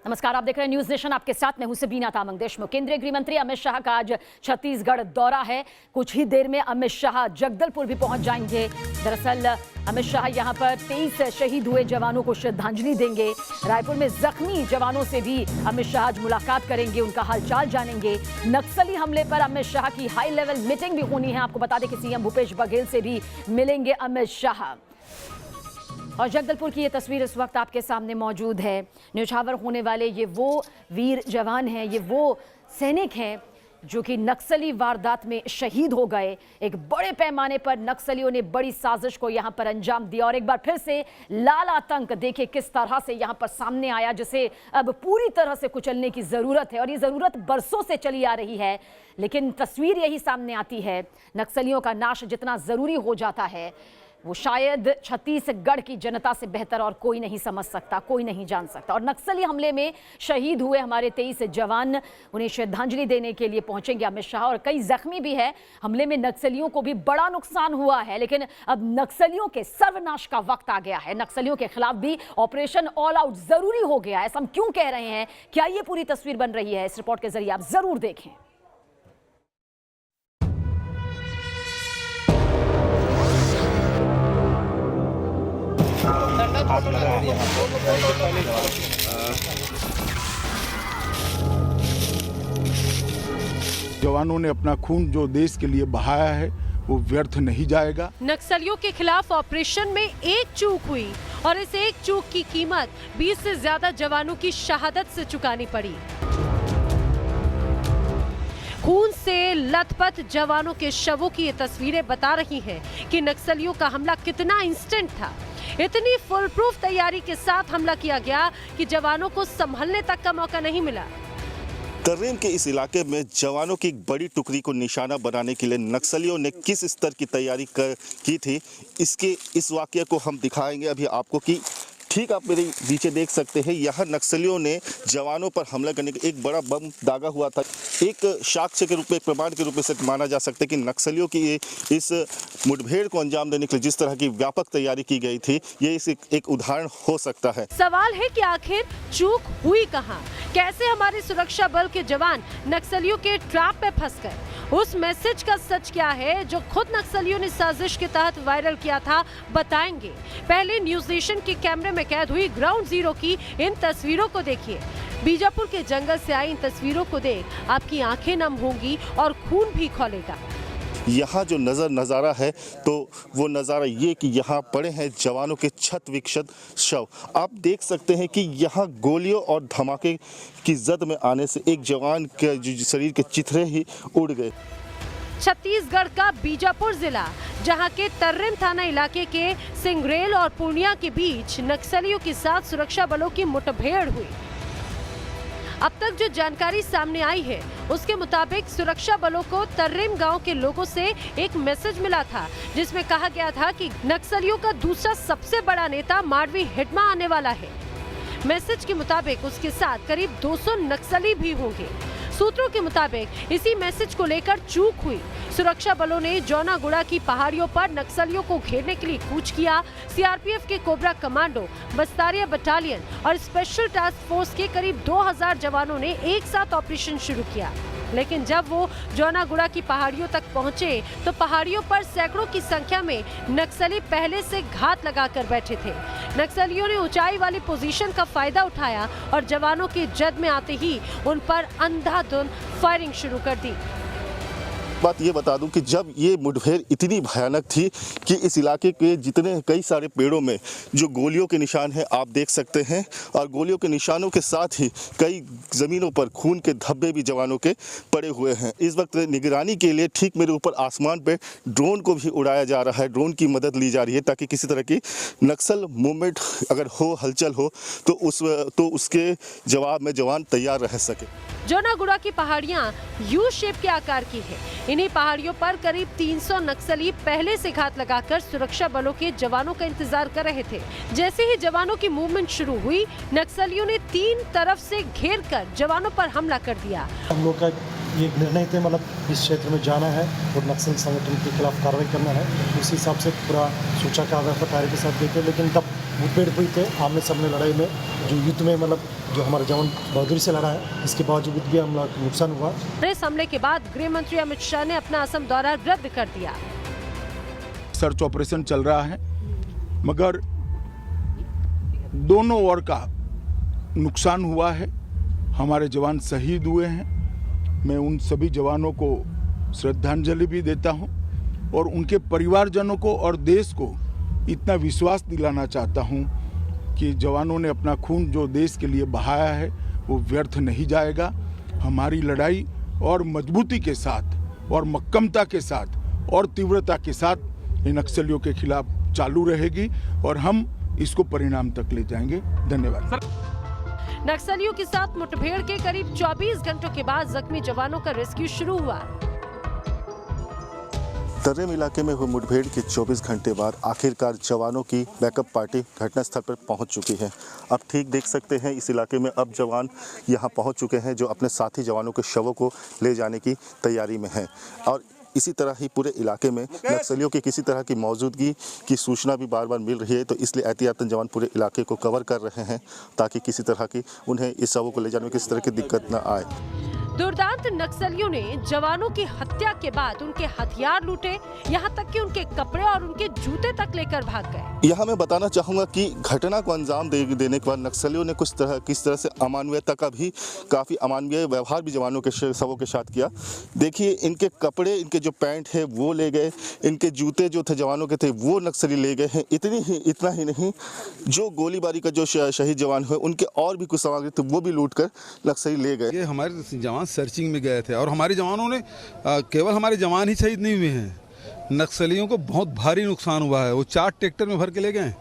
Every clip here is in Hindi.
नमस्कार, आप देख रहे हैं न्यूज नेशन। आपके साथ मैं हूं सबीना तामंग देशमुख। केंद्रीय गृह मंत्री अमित शाह का आज छत्तीसगढ़ दौरा है। कुछ ही देर में अमित शाह जगदलपुर भी पहुंच जाएंगे। दरअसल अमित शाह यहां पर 23 शहीद हुए जवानों को श्रद्धांजलि देंगे। रायपुर में जख्मी जवानों से भी अमित शाह आज मुलाकात करेंगे, उनका हालचाल जानेंगे। नक्सली हमले पर अमित शाह की हाई लेवल मीटिंग भी होनी है। आपको बता दें कि सीएम भूपेश बघेल से भी मिलेंगे अमित शाह। और जगदलपुर की ये तस्वीर इस वक्त आपके सामने मौजूद है। न्यौछावर होने वाले ये वो वीर जवान हैं, ये वो सैनिक हैं जो कि नक्सली वारदात में शहीद हो गए। एक बड़े पैमाने पर नक्सलियों ने बड़ी साजिश को यहां पर अंजाम दिया और एक बार फिर से लाल आतंक देखिए किस तरह से यहां पर सामने आया, जिसे अब पूरी तरह से कुचलने की जरूरत है। और ये जरूरत बरसों से चली आ रही है, लेकिन तस्वीर यही सामने आती है। नक्सलियों का नाश जितना जरूरी हो जाता है वो शायद छत्तीसगढ़ की जनता से बेहतर और कोई नहीं समझ सकता, कोई नहीं जान सकता। और नक्सली हमले में शहीद हुए हमारे 23 जवान, उन्हें श्रद्धांजलि देने के लिए पहुंचेंगे अमित शाह। और कई जख्मी भी है। हमले में नक्सलियों को भी बड़ा नुकसान हुआ है, लेकिन अब नक्सलियों के सर्वनाश का वक्त आ गया है। नक्सलियों के खिलाफ भी ऑपरेशन ऑल आउट जरूरी हो गया है। ऐसा हम क्यों कह रहे हैं, क्या ये पूरी तस्वीर बन रही है? इस रिपोर्ट के जरिए आप जरूर देखें। जवानों ने अपना खून जो देश के लिए बहाया है वो व्यर्थ नहीं जाएगा। नक्सलियों के खिलाफ ऑपरेशन में एक चूक हुई और इस एक चूक की कीमत 20 से ज्यादा जवानों की शहादत से चुकानी पड़ी। खून से लथपथ जवानों के शवों की ये तस्वीरें बता रही हैं कि नक्सलियों का हमला कितना इंस्टेंट था। इतनी फुल प्रूफ तैयारी के साथ हमला किया गया कि जवानों को संभलने तक का मौका नहीं मिला। तर्रेम के इस इलाके में जवानों की एक बड़ी टुकड़ी को निशाना बनाने के लिए नक्सलियों ने किस स्तर की तैयारी की थी, इस वाकये को हम दिखाएंगे अभी आपको। कि ठीक आप मेरे पीछे देख सकते हैं, यहाँ नक्सलियों ने जवानों पर हमला करने का एक बड़ा बम दागा हुआ था। एक साक्ष्य के रूप में, एक प्रमाण के रूप में से माना जा सकता है कि नक्सलियों की इस मुठभेड़ को अंजाम देने के लिए जिस तरह की व्यापक तैयारी की गई थी, ये इस एक उदाहरण हो सकता है। सवाल है कि आखिर चूक हुई कहाँ? कैसे हमारे सुरक्षा बल के जवान नक्सलियों के ट्रैप में फंस गए? उस मैसेज का सच क्या है जो खुद नक्सलियों ने साजिश के तहत वायरल किया था, बताएंगे। पहले न्यूज नेशन के कैमरे में कैद हुई ग्राउंड जीरो की इन तस्वीरों को देखिए। बीजापुर के जंगल से आई इन तस्वीरों को देख आपकी आंखें नम होंगी और खून भी खौलेगा। यहाँ जो नज़ारा है तो वो नज़ारा ये कि यहाँ पड़े हैं जवानों के क्षत विक्षत शव। आप देख सकते हैं कि यहाँ गोलियों और धमाके की जद में आने से एक जवान के शरीर के चिथड़े ही उड़ गए। छत्तीसगढ़ का बीजापुर जिला, जहां के तर्रेम थाना इलाके के सिंगरेल और पूर्णिया के बीच नक्सलियों के साथ सुरक्षा बलों की मुठभेड़ हुई। अब तक जो जानकारी सामने आई है उसके मुताबिक सुरक्षा बलों को तर्रेम गांव के लोगों से एक मैसेज मिला था, जिसमें कहा गया था कि नक्सलियों का दूसरा सबसे बड़ा नेता माडवी हिटमा आने वाला है। मैसेज के मुताबिक उसके साथ करीब 200 नक्सली भी होंगे। सूत्रों के मुताबिक इसी मैसेज को लेकर चूक हुई। सुरक्षा बलों ने जौनागुड़ा की पहाड़ियों पर नक्सलियों को घेरने के लिए कूच किया। सीआरपीएफ के कोबरा कमांडो, बस्तारिया बटालियन और स्पेशल टास्क फोर्स के करीब 2000 जवानों ने एक साथ ऑपरेशन शुरू किया। लेकिन जब वो जौनागुड़ा की पहाड़ियों तक पहुंचे तो पहाड़ियों पर सैकड़ों की संख्या में नक्सली पहले से घात लगाकर बैठे थे। नक्सलियों ने ऊंचाई वाली पोजीशन का फायदा उठाया और जवानों के जद में आते ही उन पर अंधाधुंध फायरिंग शुरू कर दी। बात ये बता दूं कि जब ये मुठभेड़ इतनी भयानक थी कि इस इलाके के जितने कई सारे पेड़ों में जो गोलियों के निशान हैं आप देख सकते हैं, और गोलियों के निशानों के साथ ही कई ज़मीनों पर खून के धब्बे भी जवानों के पड़े हुए हैं। इस वक्त निगरानी के लिए ठीक मेरे ऊपर आसमान पे ड्रोन को भी उड़ाया जा रहा है। ड्रोन की मदद ली जा रही है ताकि किसी तरह की नक्सल मूवमेंट अगर हो, हलचल हो तो उसके जवाब में जवान तैयार रह सके। जौनागुड़ा की पहाड़ियां यू शेप के आकार की है। इन्हीं पहाड़ियों पर करीब 300 नक्सली पहले से घात लगाकर सुरक्षा बलों के जवानों का इंतजार कर रहे थे। जैसे ही जवानों की मूवमेंट शुरू हुई, नक्सलियों ने 3 तरफ से घेरकर जवानों पर हमला कर दिया। हम लोग का ये निर्णय थे मतलब इस क्षेत्र में जाना है और नक्सल संगठन के खिलाफ कार्रवाई करना है। उस हिसाब से पूरा सूचना का आधार पर तैयारी के साथ गए थे, लेकिन तब मुठभेड़ हुई थे आमने सामने लड़ाई में, जो युद्ध में मतलब जो हमारा जवान बहादुरी से लड़ा है, इसके बावजूद भी हमला नुकसान हुआ। इस हमले के बाद गृह मंत्री अमित शाह ने अपना असम दौरा रद्द कर दिया। सर्च ऑपरेशन चल रहा है, मगर दोनों ओर का नुकसान हुआ है, हमारे जवान शहीद हुए हैं। मैं उन सभी जवानों को श्रद्धांजलि भी देता हूं और उनके परिवारजनों को और देश को इतना विश्वास दिलाना चाहता हूं कि जवानों ने अपना खून जो देश के लिए बहाया है वो व्यर्थ नहीं जाएगा। हमारी लड़ाई और मजबूती के साथ और मक्कमता के साथ और तीव्रता के साथ इन नक्सलियों के खिलाफ चालू रहेगी और हम इसको परिणाम तक ले जाएंगे। धन्यवाद। नक्सलियों के साथ मुठभेड़ के करीब 24 घंटों के बाद जख्मी जवानों का रेस्क्यू शुरू हुआ। तर्रेम इलाके में हुई मुठभेड़ के 24 घंटे बाद आखिरकार जवानों की बैकअप पार्टी घटनास्थल पर पहुंच चुकी है। अब ठीक देख सकते हैं इस इलाके में अब जवान यहां पहुंच चुके हैं जो अपने साथी जवानों के शवों को ले जाने की तैयारी में हैं और इसी तरह ही पूरे इलाके में नक्सलियों की किसी तरह की मौजूदगी की सूचना भी बार बार मिल रही है, तो इसलिए एहतियातन जवान पूरे इलाके को कवर कर रहे हैं ताकि किसी तरह की उन्हें इस शवों को ले जाने में किसी तरह की दिक्कत न आए। दुर्दांत नक्सलियों ने जवानों की हत्या के बाद उनके हथियार लूटे, यहाँ तक कि उनके कपड़े और उनके जूते तक लेकर भाग गए। यहाँ मैं बताना चाहूँगा कि घटना को अंजाम देने के बाद नक्सलियों ने किस तरह से अमानवीयता का भी काफ़ी अमानवीय व्यवहार भी जवानों के शवों के साथ किया। देखिए इनके कपड़े, इनके जो पैंट है वो ले गए, इनके जूते जो थे जवानों के थे वो नक्सली ले गए हैं। इतना ही नहीं, जो गोलीबारी का जो शहीद जवान हुए उनके और भी कुछ सामग्री थे वो भी लूट कर नक्सली ले गए। ये हमारे जवान सर्चिंग में गए थे और हमारे जवानों ने केवल हमारे जवान ही शहीद नहीं हुए हैं, नक्सलियों को बहुत भारी नुकसान हुआ है। वो 4 ट्रैक्टर में भर के ले गए।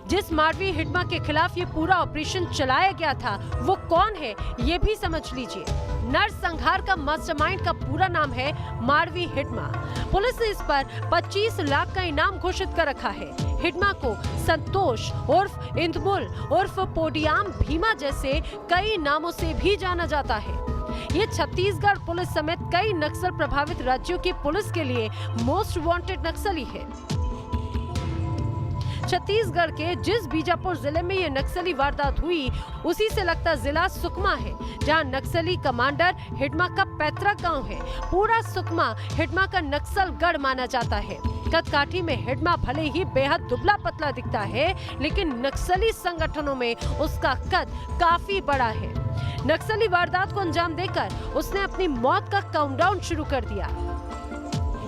जिस मारवी हिडमा के खिलाफ ये पूरा ऑपरेशन चलाया गया था वो कौन है ये भी समझ लीजिए। नरसंहार का मास्टरमाइंड का पूरा नाम है मारवी हिडमा। पुलिस ने इस पर 25 लाख का इनाम घोषित कर रखा है। हिडमा को संतोष उर्फ इंदमुल उर्फ पोडियाम भीमा जैसे कई नामों से भी जाना जाता है। ये छत्तीसगढ़ पुलिस समेत कई नक्सल प्रभावित राज्यों की पुलिस के लिए मोस्ट वांटेड नक्सली है। छत्तीसगढ़ के जिस बीजापुर जिले में ये नक्सली वारदात हुई उसी से लगता जिला सुकमा है, जहां नक्सली कमांडर हिडमा का पैतृक गांव है। पूरा सुकमा हिडमा का नक्सल गढ़ माना जाता है। कदकाठी में हिडमा भले ही बेहद दुबला पतला दिखता है, लेकिन नक्सली संगठनों में उसका कद काफी बड़ा है। नक्सली वारदात को अंजाम देकर उसने अपनी मौत का काउंटडाउन शुरू कर दिया।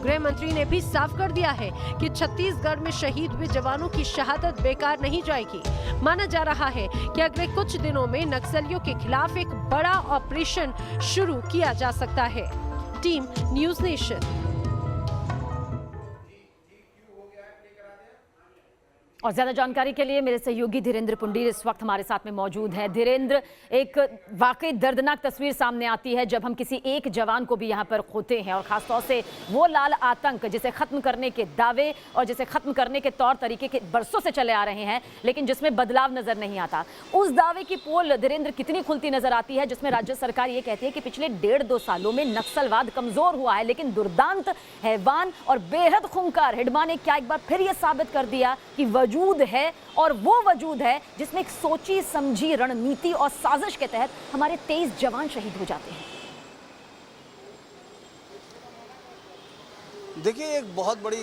गृह मंत्री ने भी साफ कर दिया है कि छत्तीसगढ़ में शहीद हुए जवानों की शहादत बेकार नहीं जाएगी। माना जा रहा है कि अगले कुछ दिनों में नक्सलियों के खिलाफ एक बड़ा ऑपरेशन शुरू किया जा सकता है। Team news nation. और ज्यादा जानकारी के लिए मेरे सहयोगी धीरेन्द्र पुंडीर इस वक्त हमारे साथ में मौजूद है। धीरेन्द्र, एक वाकई दर्दनाक तस्वीर सामने आती है जब हम किसी एक जवान को भी यहाँ पर खोते हैं, और खासतौर से वो लाल आतंक जिसे खत्म करने के दावे और जिसे खत्म करने के तौर तरीके के बरसों से चले आ रहे हैं, लेकिन जिसमें बदलाव नजर नहीं आता। उस दावे की पोल धीरेन्द्र कितनी खुलती नजर आती है जिसमें राज्य सरकार ये कहती है कि पिछले 1.5-2 सालों में नक्सलवाद कमजोर हुआ है, लेकिन दुर्दांत, हैवान और बेहद खूंखार हिडमा ने क्या एक बार फिर ये साबित कर दिया कि वजूद है, और वो वजूद है जिसमें एक सोची समझी रणनीति और साजिश के तहत हमारे 23 जवान शहीद हो जाते हैं। देखिए, एक बहुत बड़ी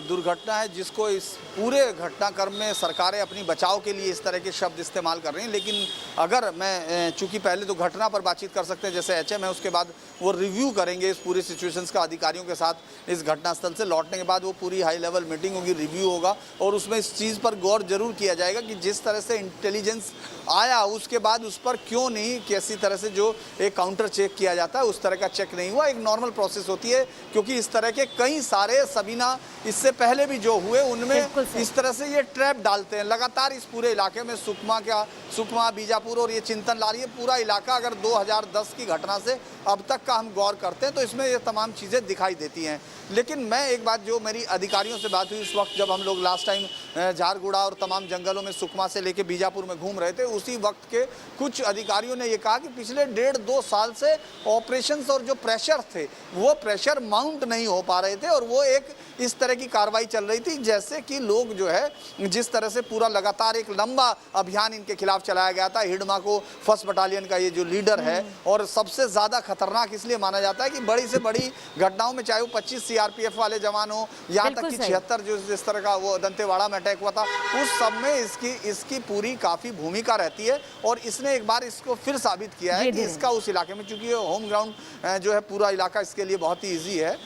दुर्घटना है जिसको इस पूरे घटनाक्रम में सरकारें अपनी बचाव के लिए इस तरह के शब्द इस्तेमाल कर रही हैं। लेकिन अगर मैं चूंकि पहले तो घटना पर बातचीत कर सकते हैं जैसे एचएम है, उसके बाद वो रिव्यू करेंगे इस पूरी सिचुएशंस का अधिकारियों के साथ। इस घटनास्थल से लौटने के बाद वो पूरी हाई लेवल मीटिंग होगी, रिव्यू होगा, और उसमें इस चीज़ पर गौर जरूर किया जाएगा कि जिस तरह से इंटेलिजेंस आया उसके बाद उस पर क्यों नहीं किसी तरह से जो एक काउंटर चेक किया जाता है उस तरह का चेक नहीं हुआ। एक नॉर्मल प्रोसेस होती है क्योंकि इस तरह के कई कई सारे सबीना इससे पहले भी जो हुए उनमें इस तरह से ये ट्रैप डालते हैं लगातार इस पूरे इलाके में। सुकमा, बीजापुर और ये चिंतनलाल, ये पूरा इलाका अगर 2010 की घटना से अब तक का हम गौर करते हैं तो इसमें ये तमाम चीज़ें दिखाई देती हैं। लेकिन मैं एक बात, जो मेरी अधिकारियों से बात हुई उस वक्त जब हम लोग लास्ट टाइम झारगुड़ा और तमाम जंगलों में सुकमा से लेके बीजापुर में घूम रहे थे, उसी वक्त के कुछ अधिकारियों ने ये कहा कि पिछले 1.5-2 साल से ऑपरेशंस और जो प्रेशर थे वो प्रेशर माउंट नहीं हो पा रहे थे और वो एक इस तरह की कार्रवाई चल रही थी जैसे कि लोग जो है जिस तरह से पूरा लगातार एक लंबा अभियान इनके खिलाफ चलाया गया था। हिडमा को 1st बटालियन का ये जो लीडर है और सबसे ज़्यादा खतरनाक इसलिए माना जाता है कि बड़ी से बड़ी घटनाओं में चाहे वो 25 CRPF वाले जवान हो, यहाँ तक कि 76 जो जिस तरह का वो दंतेवाड़ा में अटैक हुआ था, उस सब में इसकी पूरी काफ़ी भूमिका रहती है। और इसने एक बार इसको फिर साबित किया है कि इसका उस इलाके में, चूंकि होम ग्राउंड जो है पूरा इलाका इसके लिए बहुत ही ईजी है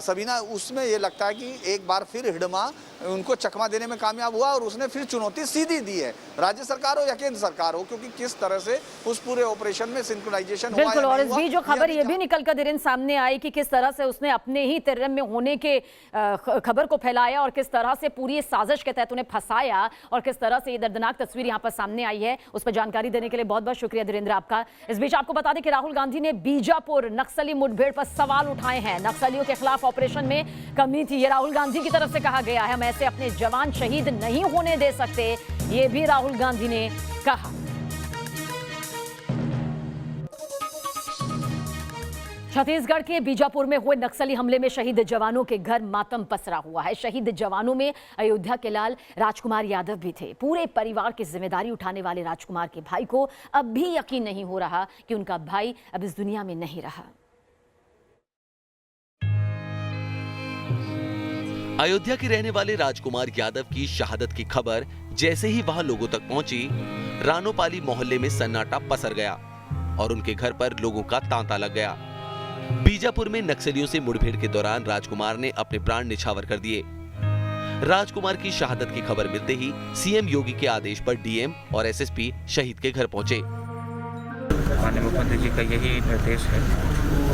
सबीना, उसमें ये लगता है कि एक बार फिर हिडमा उनको चकमा देने में कामयाब हुआ और उसने फिर चुनौती सीधी दी है, राज्य सरकार हो या केंद्र सरकार हो, क्योंकि किस तरह से उस पूरे ऑपरेशन में सिंक्रोनाइजेशन हुआ। बिल्कुल, और इस बीच जो खबर ये भी निकल कर दिन सामने आई कि किस तरह से उसने अपने ही तिर्रम में होने के खबर को फैलाया और किस तरह से पूरी साजिश के तहत उन्हें फंसाया और किस तरह से ये दर्दनाक तस्वीर यहाँ पर सामने आई है, उस पर जानकारी देने के लिए बहुत बहुत शुक्रिया धीरेन्द्र आपका। इस बीच आपको बता दें कि राहुल गांधी ने बीजापुर नक्सली मुठभेड़ पर सवाल उठाए हैं। नक्सलियों के खिलाफ ऑपरेशन में कमी थी, ये राहुल गांधी की तरफ से कहा गया है। हम ऐसे अपने जवान शहीद नहीं होने दे सकते, ये भी राहुल गांधी ने कहा। छत्तीसगढ़ के बीजापुर में हुए नक्सली हमले में शहीद जवानों के घर मातम पसरा हुआ है। शहीद जवानों में अयोध्या के लाल राजकुमार यादव भी थे। पूरे परिवार की जिम्मेदारी उठाने वाले राजकुमार के भाई को अब भी यकीन नहीं हो रहा कि उनका भाई अब इस दुनिया में नहीं रहा। अयोध्या के रहने वाले राजकुमार यादव की शहादत की खबर जैसे ही वहां लोगों तक पहुंची, रानोपाली मोहल्ले में सन्नाटा पसर गया और उनके घर पर लोगों का तांता लग गया। बीजापुर में नक्सलियों से मुठभेड़ के दौरान राजकुमार ने अपने प्राण निछावर कर दिए। राजकुमार की शहादत की खबर मिलते ही सीएम योगी के आदेश पर डीएम और एसएसपी शहीद के घर पहुंचे। माननीय मुख्यमंत्री जी का यही निर्देश है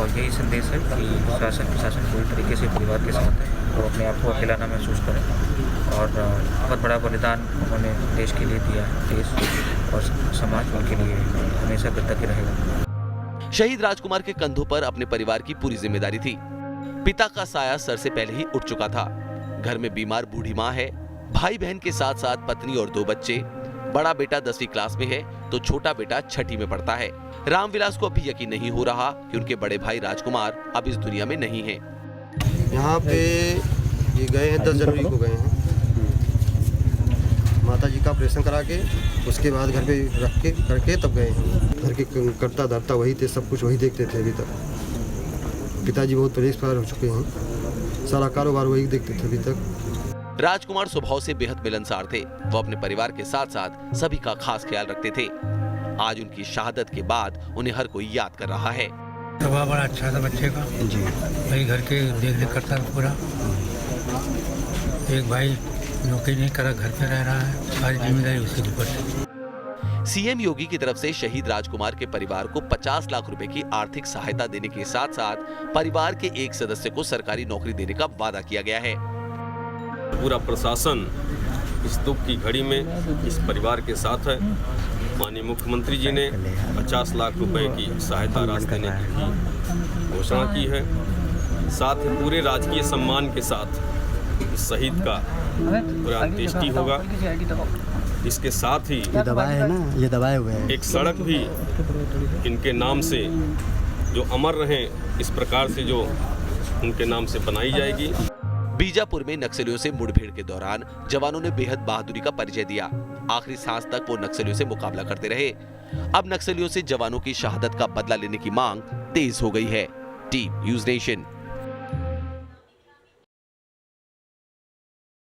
और यही संदेश है कि शासन प्रशासन पूरी तरीके से परिवार के साथ है, वो अपने आप को अकेला ना महसूस करें और बहुत बड़ा बलिदान उन्होंने देश के लिए दिया है। देश और समाज उनके लिए हमेशा कृतज्ञ रहेगा। शहीद राजकुमार के कंधों पर अपने परिवार की पूरी जिम्मेदारी थी। पिता का साया सर से पहले ही उठ चुका था। घर में बीमार बूढ़ी माँ है, भाई बहन के साथ साथ पत्नी और 2 बच्चे। बड़ा बेटा 10वीं क्लास में है तो छोटा बेटा 6ठी में पढ़ता है। रामविलास को अभी यकीन नहीं हो रहा कि उनके बड़े भाई राजकुमार अब इस दुनिया में नहीं है। यहाँ पे ये गए हैं 10 जनवरी को गए हैं, माता जी का ऑपरेशन करा के उसके बाद घर पे रख के करके तब गए हैं। घर के करता धरता वही थे, सब कुछ वही देखते थे। अभी तक पिताजी बहुत परेशान हो चुके हैं, सारा कारोबार वही देखते थे अभी तक। राजकुमार स्वभाव से बेहद मिलनसार थे। वो अपने परिवार के साथ साथ सभी का खास ख्याल रखते थे। आज उनकी शहादत के बाद उन्हें हर कोई याद कर रहा है। स्वभाव बड़ा अच्छा था बच्चे का जी, भाई घर के देख रेख करता था पूरा। एक भाई नौकरी नहीं करा, घर पे रह रहा है, सारी जिम्मेदारी उसके ऊपर। सीएम योगी की तरफ से शहीद राजकुमार के परिवार को 50 लाख रुपए की आर्थिक सहायता देने के साथ साथ परिवार के एक सदस्य को सरकारी नौकरी देने का वादा किया गया है। पूरा प्रशासन इस दुख की घड़ी में इस परिवार के साथ है। माननीय मुख्यमंत्री जी ने 50 लाख रुपए की सहायता राशि देने की घोषणा की है। साथ ही पूरे राजकीय सम्मान के साथ शहीद का पूरा अंत्येष्टि होगा। इसके साथ ही ये दवाएं है ना, ये दवाएं हुए हैं। एक सड़क भी इनके नाम से जो अमर रहे, इस प्रकार से जो उनके नाम से बनाई जाएगी। बीजापुर में नक्सलियों से मुठभेड़ के दौरान जवानों ने बेहद बहादुरी का परिचय दिया। आखिरी सांस तक वो नक्सलियों से मुकाबला करते रहे। अब नक्सलियों से जवानों की शहादत का बदला लेने की मांग तेज हो गई है। Team news nation.